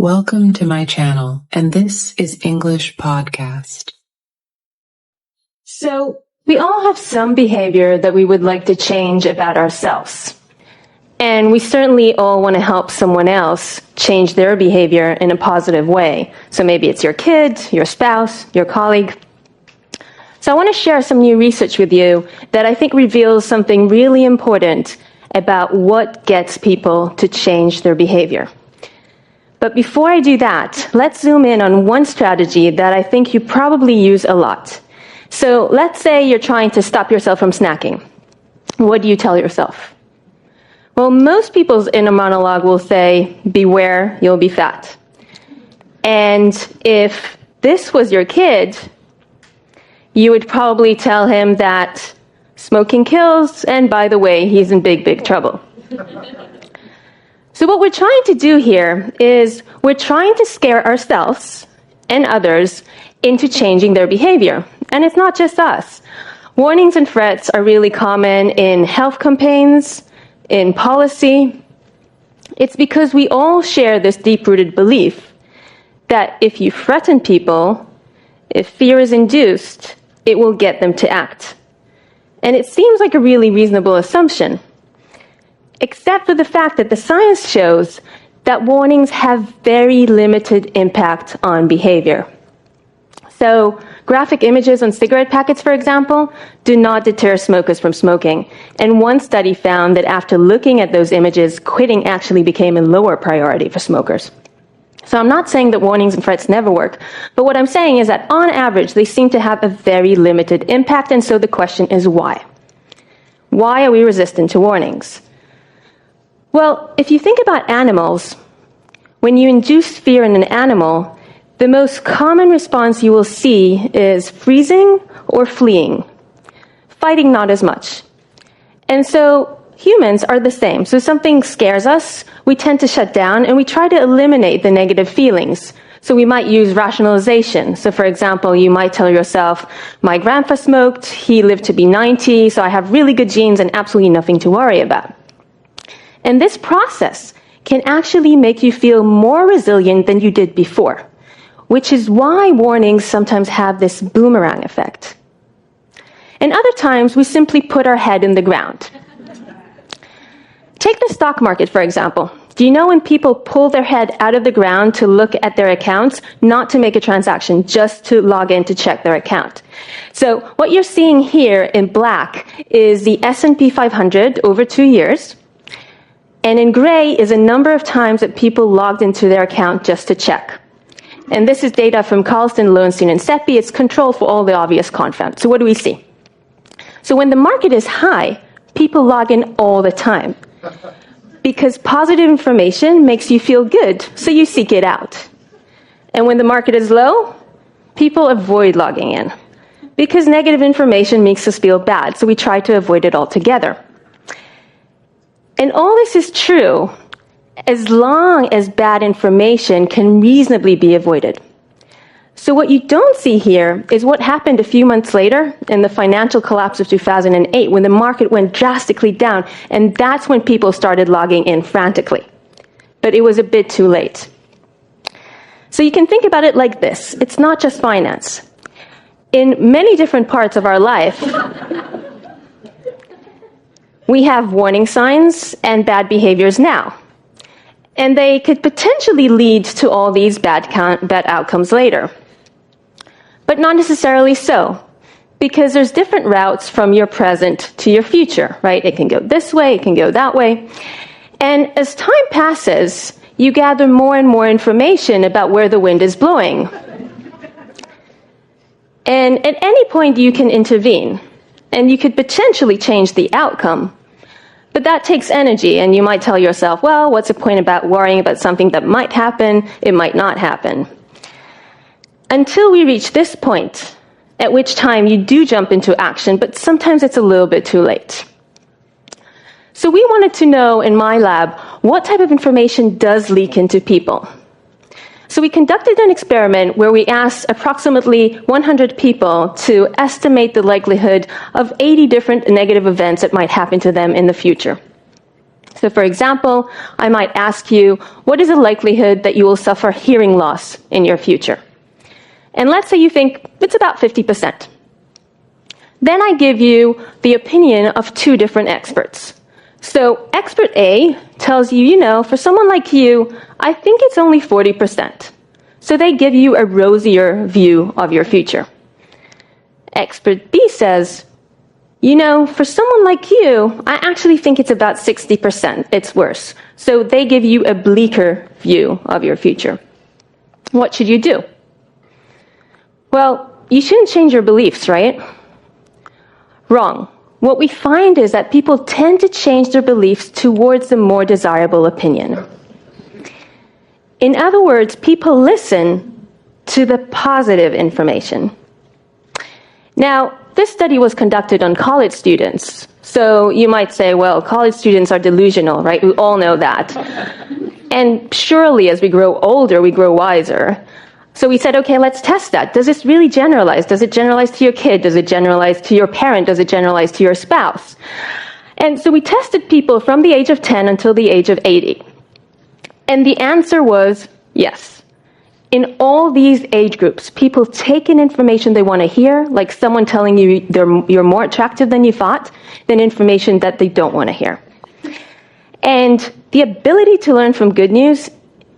Welcome to my channel, and this is English Podcast. So, we all have some behavior that we would like to change about ourselves. And we certainly all want to help someone else change their behavior in a positive way. So maybe it's your kid, your spouse, your colleague. So I want to share some new research with you that I think reveals something really important about what gets people to change their behavior. But before I do that, let's zoom in on one strategy that I think you probably use a lot. So let's say you're trying to stop yourself from snacking. What do you tell yourself? Well, most people's inner monologue will say, beware, you'll be fat. And if this was your kid, you would probably tell him that smoking kills, and by the way, he's in big, big trouble. So what we're trying to do here is we're trying to scare ourselves and others into changing their behavior. And it's not just us. Warnings and threats are really common in health campaigns, in policy. It's because we all share this deep-rooted belief that if you threaten people, if fear is induced, it will get them to act. And it seems like a really reasonable assumption, except for the fact that the science shows that warnings have very limited impact on behavior. So, graphic images on cigarette packets, for example, do not deter smokers from smoking. And one study found that after looking at those images, quitting actually became a lower priority for smokers. So I'm not saying that warnings and threats never work, but what I'm saying is that on average, they seem to have a very limited impact, and so the question is why? Why are we resistant to warnings? Well, if you think about animals, when you induce fear in an animal, the most common response you will see is freezing or fleeing. Fighting, not as much. And so humans are the same. So something scares us, we tend to shut down, and we try to eliminate the negative feelings. So we might use rationalization. So for example, you might tell yourself, my grandpa smoked, he lived to be 90, so I have really good genes and absolutely nothing to worry about. And this process can actually make you feel more resilient than you did before, which is why warnings sometimes have this boomerang effect. And other times, we simply put our head in the ground. Take the stock market, for example. Do you know when people pull their head out of the ground to look at their accounts, not to make a transaction, just to log in to check their account? So what you're seeing here in black is the S&P 500 over 2 years. And in gray is a number of times that people logged into their account just to check. And this is data from Carlson, Lowenstein, and Seppi. It's controlled for all the obvious confounds. So what do we see? So when the market is high, people log in all the time. Because positive information makes you feel good, so you seek it out. And when the market is low, people avoid logging in. Because negative information makes us feel bad, so we try to avoid it altogether. And all this is true as long as bad information can reasonably be avoided. So what you don't see here is what happened a few months later in the financial collapse of 2008 when the market went drastically down, and that's when people started logging in frantically. But it was a bit too late. So you can think about it like this. It's not just finance. In many different parts of our life, we have warning signs and bad behaviors now. And they could potentially lead to all these bad outcomes later. But not necessarily so, because there's different routes from your present to your future, right? It can go this way, it can go that way. And as time passes, you gather more and more information about where the wind is blowing. And at any point, you can intervene, and you could potentially change the outcome. But that takes energy, and you might tell yourself, well, what's the point about worrying about something that might happen? It might not happen. Until we reach this point, at which time you do jump into action, but sometimes it's a little bit too late. So we wanted to know in my lab, what type of information does leak into people? So we conducted an experiment where we asked approximately 100 people to estimate the likelihood of 80 different negative events that might happen to them in the future. So for example, I might ask you, what is the likelihood that you will suffer hearing loss in your future? And let's say you think it's about 50%. Then I give you the opinion of two different experts. So expert A tells you, for someone like you, I think it's only 40%. So they give you a rosier view of your future. Expert B says, for someone like you, I actually think it's about 60%. It's worse. So they give you a bleaker view of your future. What should you do? Well, you shouldn't change your beliefs, right? Wrong. What we find is that people tend to change their beliefs towards the more desirable opinion. In other words, people listen to the positive information. Now, this study was conducted on college students. So you might say, well, college students are delusional, right? We all know that. And surely as we grow older, we grow wiser. So we said, okay, let's test that. Does this really generalize? Does it generalize to your kid? Does it generalize to your parent? Does it generalize to your spouse? And so we tested people from the age of 10 until the age of 80. And the answer was yes. In all these age groups, people take in information they want to hear, like someone telling you you're more attractive than you thought, than information that they don't want to hear. And the ability to learn from good news,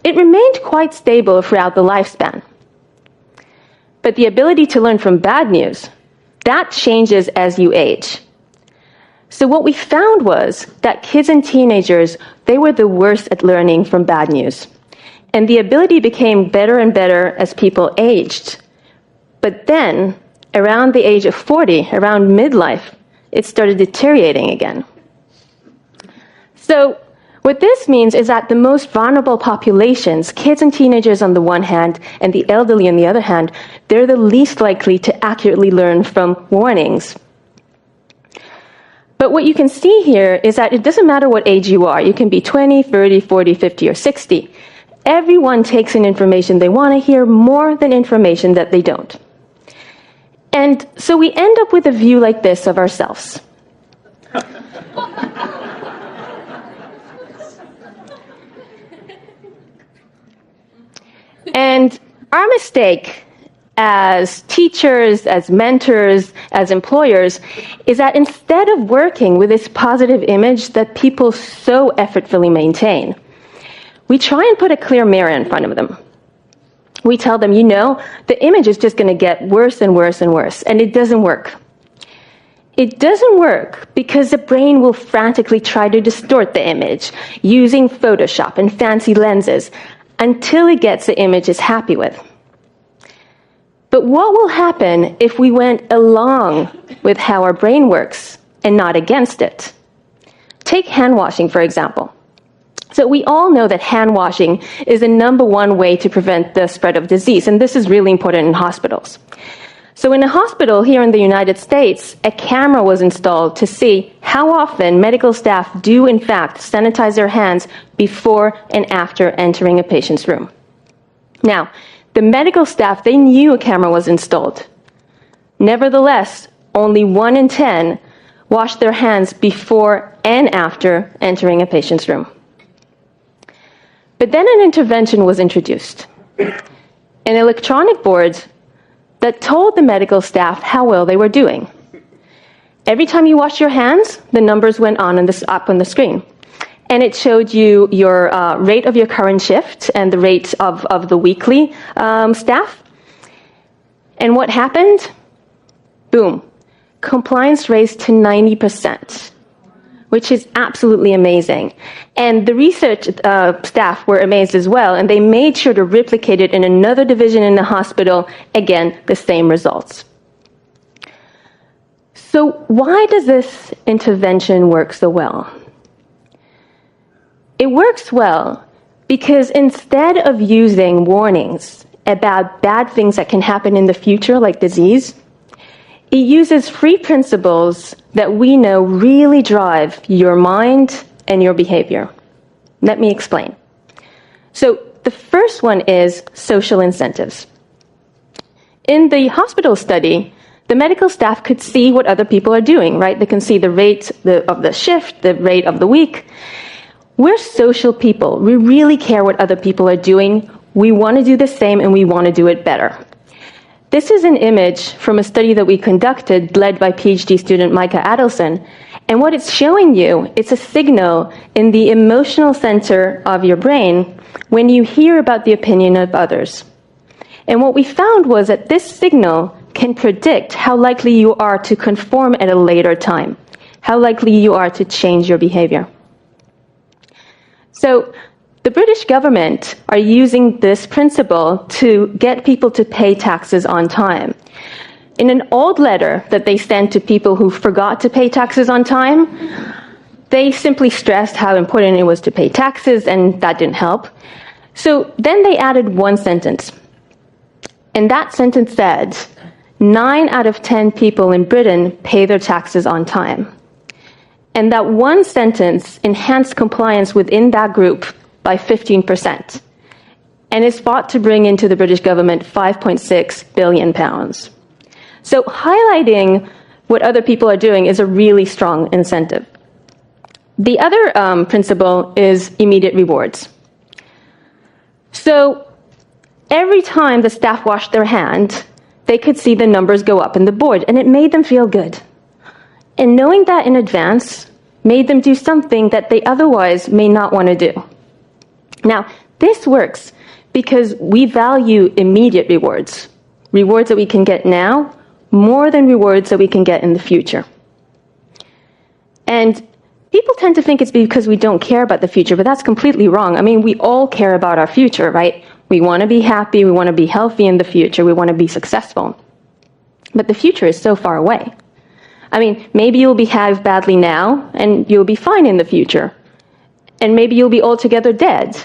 it remained quite stable throughout the lifespan. But the ability to learn from bad news, that changes as you age. So what we found was that kids and teenagers, they were the worst at learning from bad news. And the ability became better and better as people aged. But then, around the age of 40, around midlife, it started deteriorating again. So what this means is that the most vulnerable populations, kids and teenagers on the one hand, and the elderly on the other hand, they're the least likely to accurately learn from warnings. But what you can see here is that it doesn't matter what age you are. You can be 20, 30, 40, 50, or 60. Everyone takes in information they want to hear more than information that they don't. And so we end up with a view like this of ourselves. And our mistake as teachers, as mentors, as employers, is that instead of working with this positive image that people so effortfully maintain, we try and put a clear mirror in front of them. We tell them, the image is just going to get worse and worse and worse, and it doesn't work. It doesn't work because the brain will frantically try to distort the image using Photoshop and fancy lenses until it gets the image it's happy with. But what will happen if we went along with how our brain works and not against it? Take hand washing, for example. So we all know that hand washing is the #1 way to prevent the spread of disease, and this is really important in hospitals. So in a hospital here in the United States, a camera was installed to see how often medical staff do in fact sanitize their hands before and after entering a patient's room. Now, the medical staff, they knew a camera was installed. Nevertheless, only 1 in 10 washed their hands before and after entering a patient's room. But then an intervention was introduced, an electronic board that told the medical staff how well they were doing. Every time you washed your hands, the numbers went up on the screen. And it showed you your rate of your current shift and the rate of the weekly staff. And what happened? Boom. Compliance raised to 90%. Which is absolutely amazing. And the research staff were amazed as well, and they made sure to replicate it in another division in the hospital. Again, the same results. So why does this intervention work so well? It works well because instead of using warnings about bad things that can happen in the future, like disease, it uses 3 principles that we know really drive your mind and your behavior. Let me explain. So the first one is social incentives. In the hospital study, the medical staff could see what other people are doing, right? They can see the rate of the shift, the rate of the week. we're social people. We really care what other people are doing. We want to do the same and we want to do it better. This is an image from a study that we conducted led by PhD student Micah Adelson. And what it's showing you, it's a signal in the emotional center of your brain when you hear about the opinion of others. And what we found was that this signal can predict how likely you are to conform at a later time, how likely you are to change your behavior. So the British government are using this principle to get people to pay taxes on time. In an old letter that they sent to people who forgot to pay taxes on time, they simply stressed how important it was to pay taxes, and that didn't help. So then they added one sentence. And that sentence said, 9 out of 10 people in Britain pay their taxes on time. And that one sentence enhanced compliance within that group by 15%. And is thought to bring into the British government £5.6 billion. So highlighting what other people are doing is a really strong incentive. The other principle is immediate rewards. So every time the staff washed their hand, they could see the numbers go up in the board, and it made them feel good. And knowing that in advance made them do something that they otherwise may not want to do. Now, this works because we value immediate rewards, rewards that we can get now, more than rewards that we can get in the future. And people tend to think it's because we don't care about the future, but that's completely wrong. I mean, we all care about our future, right? We want to be happy, we want to be healthy in the future, we want to be successful. But the future is so far away. I mean, maybe you'll behave badly now, and you'll be fine in the future. And maybe you'll be altogether dead.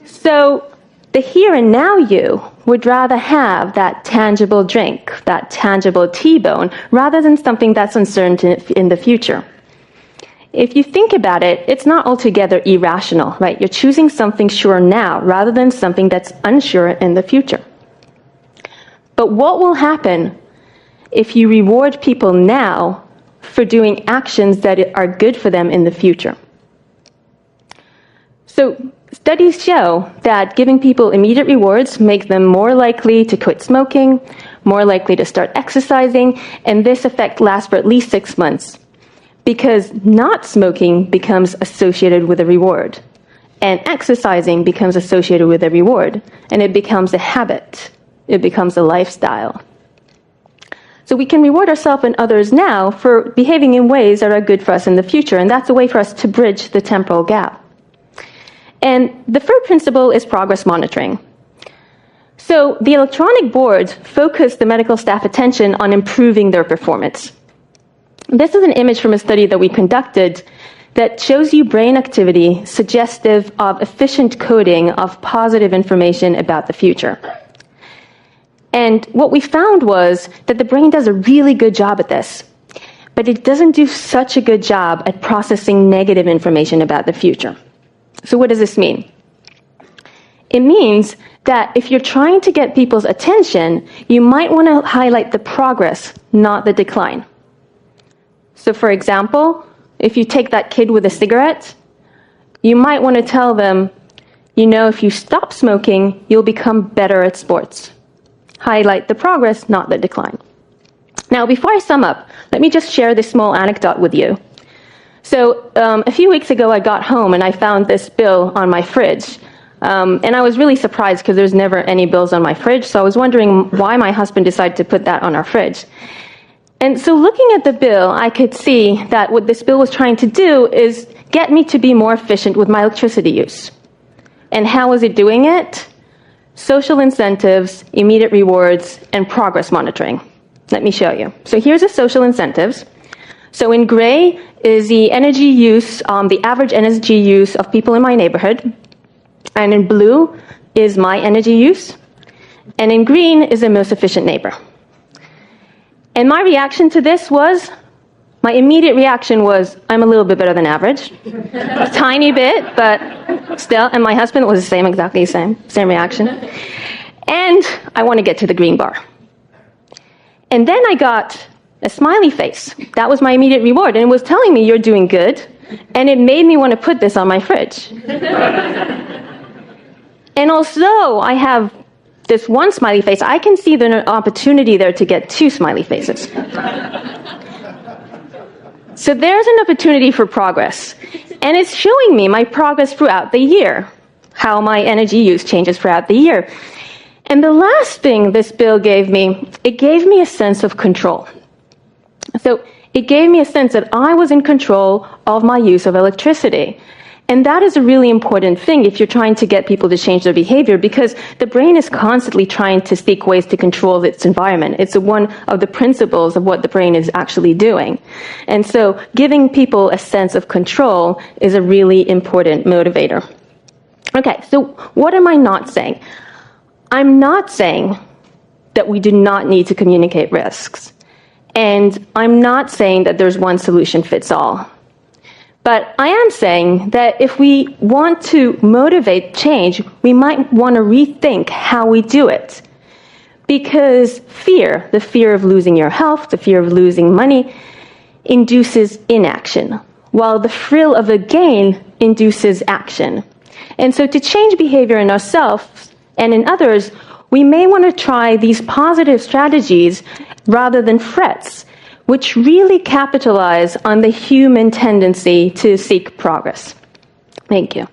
So the here and now you would rather have that tangible drink, that tangible T-bone, rather than something that's uncertain in the future. If you think about it, it's not altogether irrational, right? You're choosing something sure now rather than something that's unsure in the future. But what will happen if you reward people now for doing actions that are good for them in the future? So studies show that giving people immediate rewards makes them more likely to quit smoking, more likely to start exercising, and this effect lasts for at least 6 months. Because not smoking becomes associated with a reward, and exercising becomes associated with a reward, and it becomes a habit. It becomes a lifestyle. So we can reward ourselves and others now for behaving in ways that are good for us in the future, and that's a way for us to bridge the temporal gap. And the third principle is progress monitoring. So the electronic boards focus the medical staff attention on improving their performance. This is an image from a study that we conducted that shows you brain activity suggestive of efficient coding of positive information about the future. And what we found was that the brain does a really good job at this, but it doesn't do such a good job at processing negative information about the future. So what does this mean? It means that if you're trying to get people's attention, you might want to highlight the progress, not the decline. So for example, if you take that kid with a cigarette, you might want to tell them, you know, if you stop smoking, you'll become better at sports. Highlight the progress, not the decline. Now, before I sum up, let me just share this small anecdote with you. So a few weeks ago, I got home and I found this bill on my fridge. And I was really surprised because there's never any bills on my fridge. So I was wondering why my husband decided to put that on our fridge. And so looking at the bill, I could see that what this bill was trying to do is get me to be more efficient with my electricity use. And how was it doing it? Social incentives, immediate rewards, and progress monitoring. Let me show you. So here's the social incentives. So in gray is the energy use, the average energy use of people in my neighborhood. And in blue is my energy use. And in green is the most efficient neighbor. And my reaction to this was, my immediate reaction was, I'm a little bit better than average. A tiny bit, but still. And my husband was exactly the same reaction. And I want to get to the green bar. And then I got a smiley face. That was my immediate reward. And it was telling me, you're doing good. And it made me want to put this on my fridge. And although I have this one smiley face, I can see the opportunity there to get two smiley faces. So there's an opportunity for progress. And it's showing me my progress throughout the year, how my energy use changes throughout the year. And the last thing this bill gave me, it gave me a sense of control. So it gave me a sense that I was in control of my use of electricity. And that is a really important thing if you're trying to get people to change their behavior, because the brain is constantly trying to seek ways to control its environment. It's one of the principles of what the brain is actually doing. And so giving people a sense of control is a really important motivator. Okay, so what am I not saying? I'm not saying that we do not need to communicate risks. And I'm not saying that there's one solution fits all. But I am saying that if we want to motivate change, we might want to rethink how we do it. Because fear, the fear of losing your health, the fear of losing money, induces inaction, while the thrill of a gain induces action. And so to change behavior in ourselves and in others, we may want to try these positive strategies rather than threats, which really capitalize on the human tendency to seek progress. Thank you.